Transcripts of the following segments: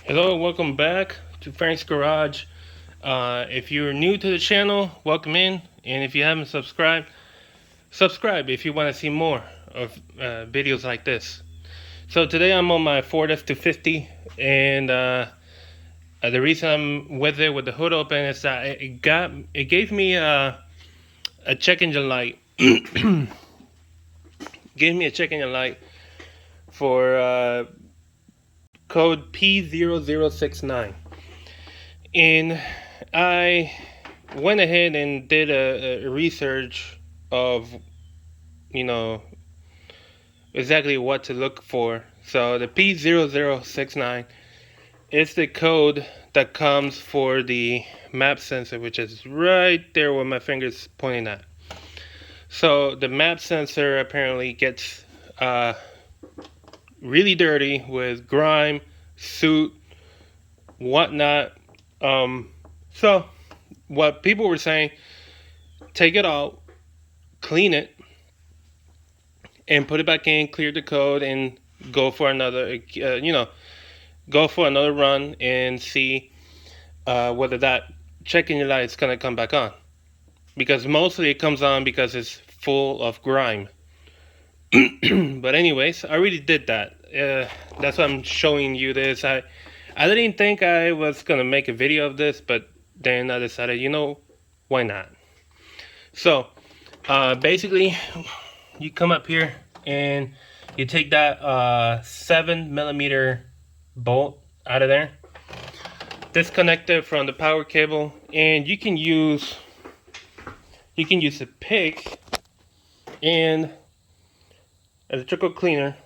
Hello, welcome back to Frank's Garage. If you're new to the channel, welcome in, and if you haven't subscribed, subscribe if you want to see more of videos like this. So today I'm on my Ford F250, and the reason I'm with it with the hood open is that it gave me a check engine light. Gave me a check engine light for code P0069. And I went ahead and did a research of, exactly what to look for. So the P0069 is the code that comes for the map sensor, which is right there where my finger's pointing at. So the map sensor apparently gets really dirty with grime, soot, whatnot. So what people were saying, take it out, clean it, and put it back in, clear the code, and go for another, go for another run and see whether that check engine light is gonna come back on. Because mostly it comes on because it's full of grime. But anyways, I already did that. That's why I'm showing you this. I didn't think I was gonna make a video of this, but then I decided, why not? So basically, you come up here and you take that 7mm bolt out of there, disconnect it from the power cable, and you can use a pick and electrical cleaner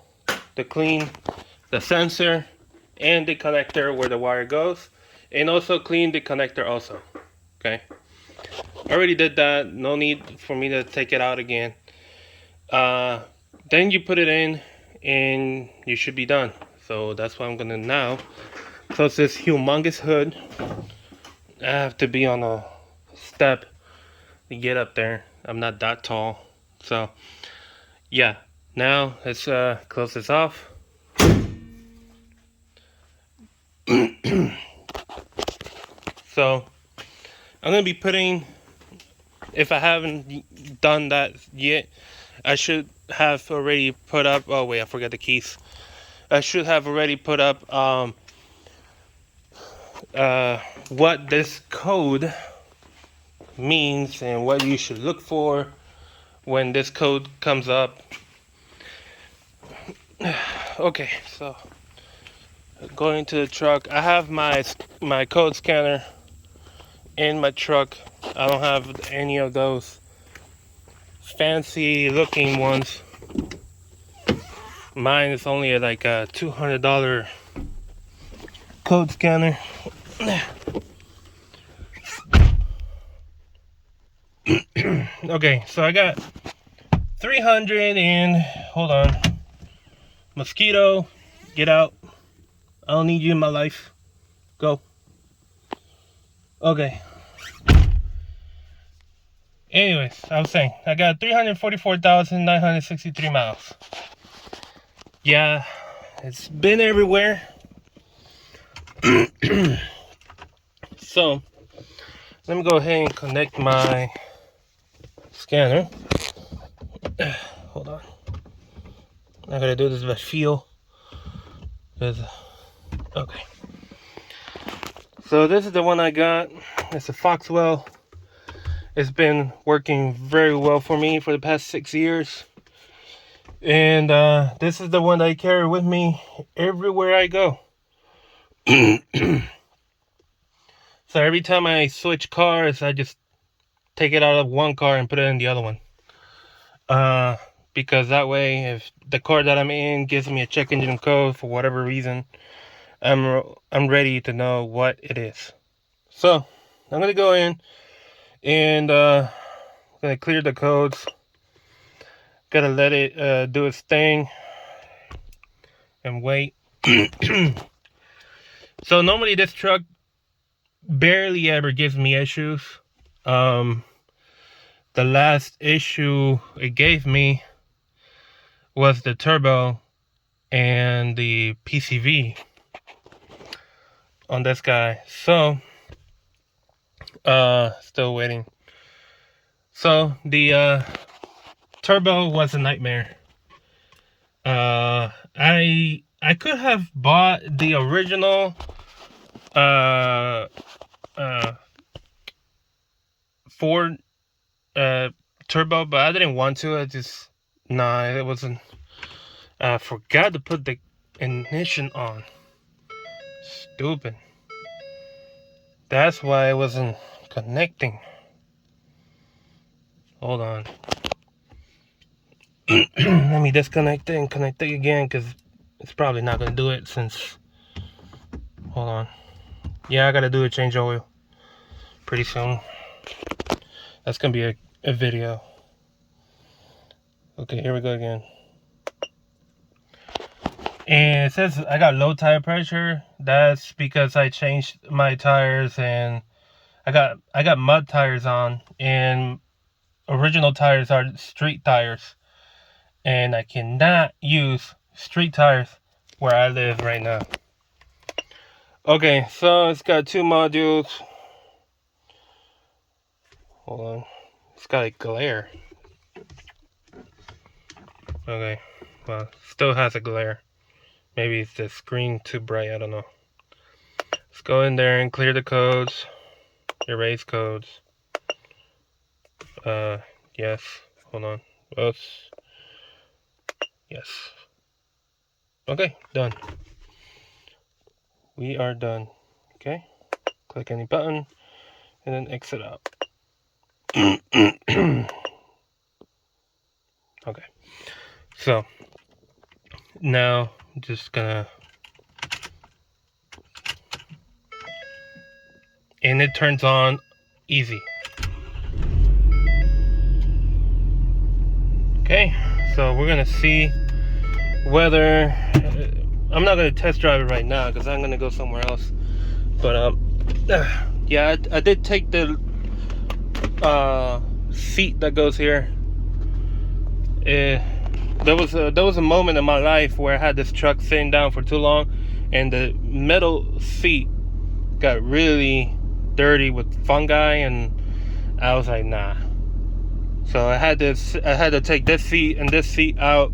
to clean the sensor and the connector where the wire goes, and also clean the connector also. Okay, I already did that, no need for me to take it out again. Then you put it in and you should be done. So that's what I'm gonna now. So it's this humongous hood. I have to be on a step to get up there. I'm not that tall. So yeah, now let's close this off. So I'm gonna be putting, if I haven't done that yet, I should have already put up, oh wait, I forgot the keys. I should have already put up what this code means and what you should look for when this code comes up. Okay, so going to the truck, I have my code scanner in my truck. I don't have any of those fancy looking ones. Mine is only like a $200 code scanner. Okay, so I got 300 and hold on. Mosquito, get out. I don't need you in my life. Go. Okay. Anyways, I was saying, I got 344,963 miles. Yeah, it's been everywhere. So, let me go ahead and connect my scanner. Hold on. I gotta do this by feel. Okay. So this is the one I got. It's a Foxwell. It's been working very well for me for the past 6 years. And this is the one that I carry with me everywhere I go. So every time I switch cars, I just take it out of one car and put it in the other one. Because that way, if the car that I'm in gives me a check engine code for whatever reason, I'm ready to know what it is. So I'm gonna go in and gonna clear the codes. Gotta let it do its thing and wait. So normally this truck barely ever gives me issues. The last issue it gave me was the turbo and the PCV. on this guy. So still waiting. So the turbo was a nightmare. I could have bought the original Ford turbo, but I didn't want to. It wasn't. I forgot to put the ignition on. Stupid. That's why it wasn't connecting. Hold on. Let me disconnect it and connect it again, because it's probably not gonna do it since. Hold on. Yeah, I gotta do a change oil pretty soon. That's gonna be a video. Okay, here we go again. And it says I got low tire pressure. That's because I changed my tires, and I got mud tires on, and original tires are street tires, and I cannot use street tires where I live right now. Okay, so it's got two modules. Hold on. It's got a glare. Okay, well, still has a glare. Maybe it's the screen too bright, I don't know. Let's go in there and clear the codes. Erase codes. Yes. Hold on. Oops. Yes. Okay, done. We are done. Okay. Click any button and then exit out. Okay. So now I'm just gonna, and it turns on easy. Okay, so we're gonna see whether I'm not gonna test drive it right now because I'm gonna go somewhere else. But yeah, I did take the seat that goes here. There was a moment in my life where I had this truck sitting down for too long, and the metal seat got really dirty with fungi, and I was like, nah. So I had to take this seat and this seat out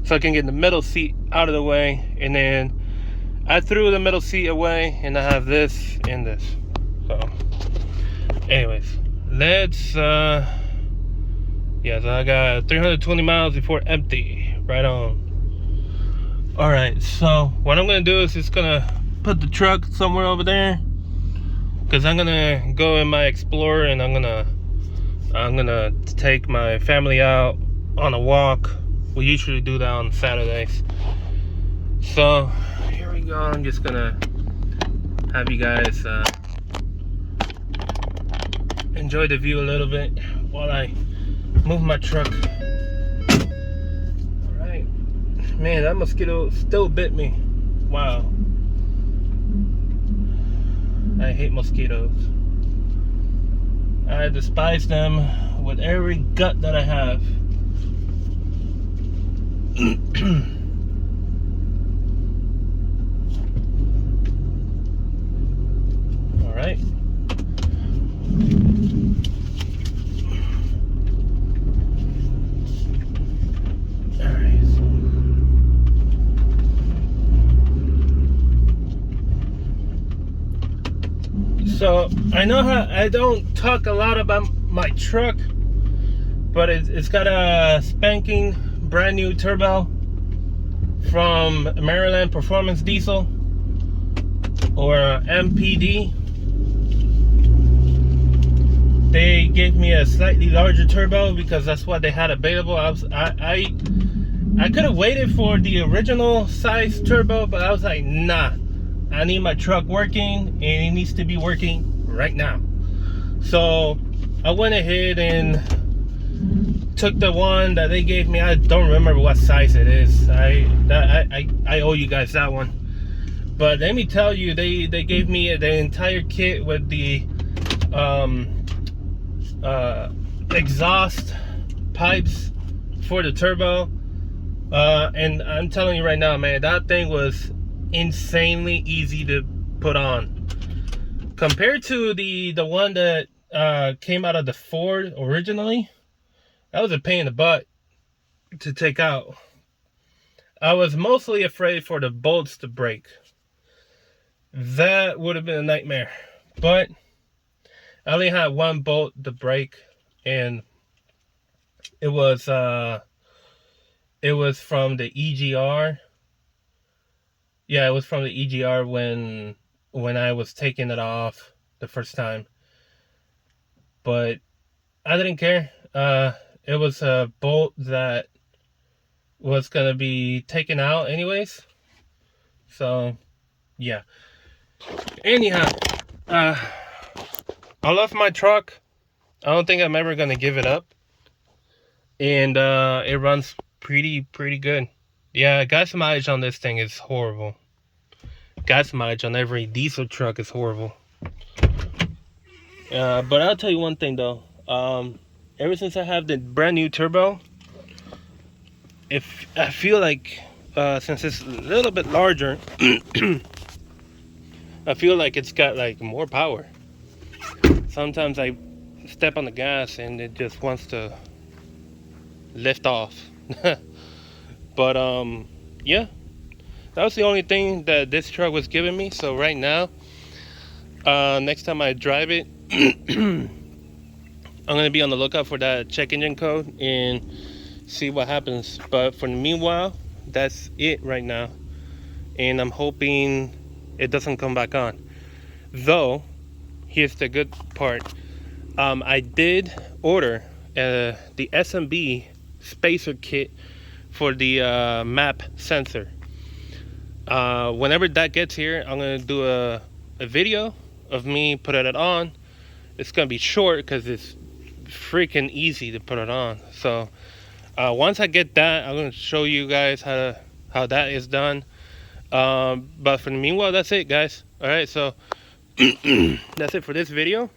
so I can get the middle seat out of the way, and then I threw the middle seat away, and I have this and this. So anyways, let's yeah, so I got 320 miles before empty. Right on. Alright, so what I'm gonna do is just gonna put the truck somewhere over there, because I'm gonna go in my Explorer, and I'm gonna take my family out on a walk. We usually do that on Saturdays. So here we go. I'm just gonna have you guys enjoy the view a little bit while I move my truck. Alright. Man, that mosquito still bit me. Wow. I hate mosquitoes. I despise them with every gut that I have. Alright. So I know how I don't talk a lot about my truck, but it's got a spanking brand new turbo from Maryland Performance Diesel, or MPD. They gave me a slightly larger turbo because that's what they had available. I could have waited for the original size turbo, but I was like, nah. I need my truck working, and it needs to be working right now. So I went ahead and took the one that they gave me. I don't remember what size it is. I owe you guys that one. But let me tell you, they gave me the entire kit with the exhaust pipes for the turbo. And I'm telling you right now, man, that thing was insanely easy to put on. Compared to the one that came out of the Ford originally, that was a pain in the butt to take out. I was mostly afraid for the bolts to break. That would have been a nightmare. But I only had one bolt to break, and it was from the EGR. Yeah, it was from the EGR when I was taking it off the first time. But I didn't care. It was a bolt that was gonna be taken out anyways. So yeah. Anyhow, I love my truck. I don't think I'm ever gonna give it up. And it runs pretty good. Yeah, gas mileage on this thing is horrible. Gas mileage on every diesel truck is horrible. But I'll tell you one thing though. Ever since I have the brand new turbo, if I feel like since it's a little bit larger, I feel like it's got like more power. Sometimes I step on the gas and it just wants to lift off. But yeah, that was the only thing that this truck was giving me. So right now, next time I drive it, I'm gonna be on the lookout for that check engine code and see what happens. But for the meanwhile, that's it right now, and I'm hoping it doesn't come back on. Though, here's the good part. I did order the SMB spacer kit for the map sensor. Whenever that gets here, I'm gonna do a video of me putting it on. It's gonna be short because it's freaking easy to put it on. So once I get that, I'm gonna show you guys how that is done. But for the meanwhile, that's it, guys. All right, so that's it for this video,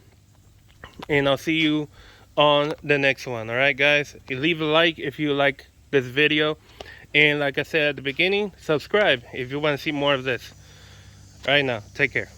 and I'll see you on the next one. All right, guys, leave a like if you like this video, and like I said at the beginning, subscribe if you want to see more of this. All right, now take care.